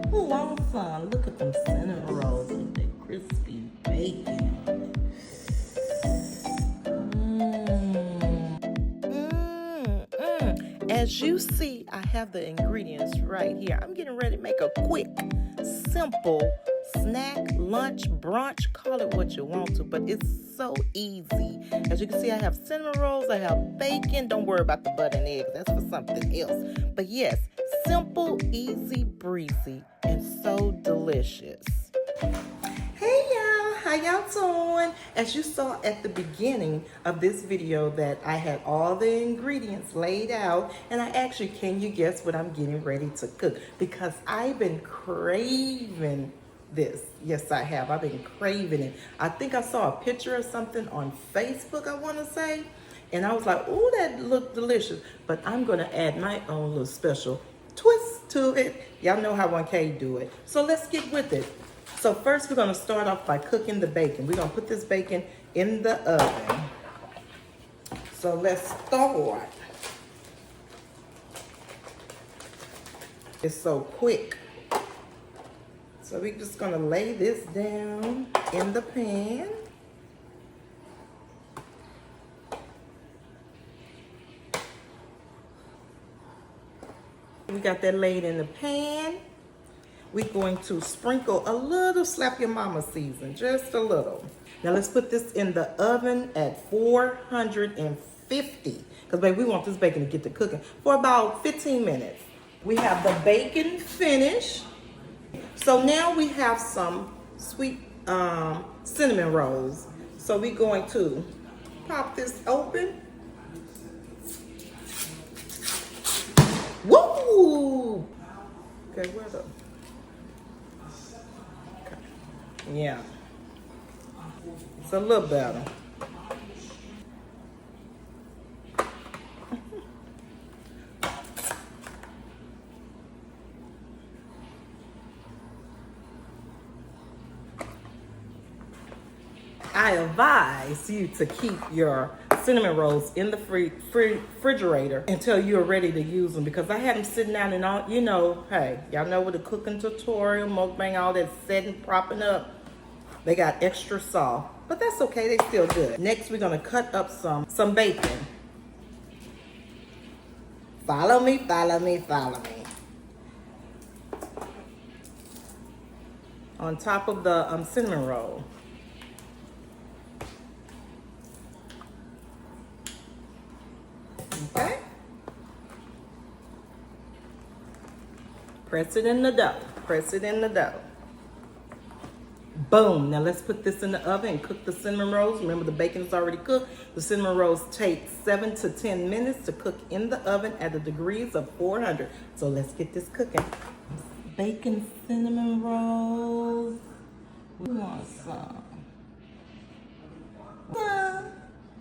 Who wants some? Look at them cinnamon rolls with that crispy bacon on it. As you see, I have the ingredients right here. I'm getting ready to make a quick, simple snack, lunch, brunch, call it what you want to, but it's so easy. As you can see, I have cinnamon rolls, I have bacon. Don't worry about the butter and eggs, that's for something else. But yes, simple, easy, breezy, and so delicious. Hey y'all, how y'all doing? As you saw at the beginning of this video that I had all the ingredients laid out, and I actually, can you guess what I'm getting ready to cook? Because I've been craving this. Yes, I have. I've been craving it. I think I saw a picture of something on Facebook, I want to say, and I was like, oh, that looked delicious. But I'm going to add my own little special twist to it. Y'all know how 1K do it. So let's get with it. So first we're going to start off by cooking the bacon. We're going to put this bacon in the oven. So let's start. It's so quick. So we're just going to lay this down in the pan. We got that laid in the pan. We're going to sprinkle a little slap your mama season, just a little. Now let's put this in the oven at 450, because baby, we want this bacon to get to cooking for about 15 minutes. We have the bacon finished. So now we have some sweet cinnamon rolls. So we're going to pop this open. Woo! Okay, where the... Yeah, it's a little better. I advise you to keep your cinnamon rolls in the refrigerator until you're ready to use them, because I had them sitting out and all, you know, hey, y'all know with the cooking tutorial, mukbang, all that setting, propping up, they got extra soft, but that's okay, they still good. Next, we're gonna cut up some bacon. Follow me, follow me, follow me. On top of the cinnamon roll. Okay. Press it in the dough. Press it in the dough. Boom. Now let's put this in the oven and cook the cinnamon rolls. Remember, the bacon is already cooked. The cinnamon rolls take 7 to 10 minutes to cook in the oven at the degrees of 400. So let's get this cooking. Bacon cinnamon rolls. We want some.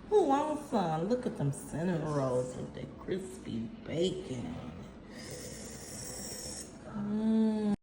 Who wants some? Look at them cinnamon rolls with that crispy bacon.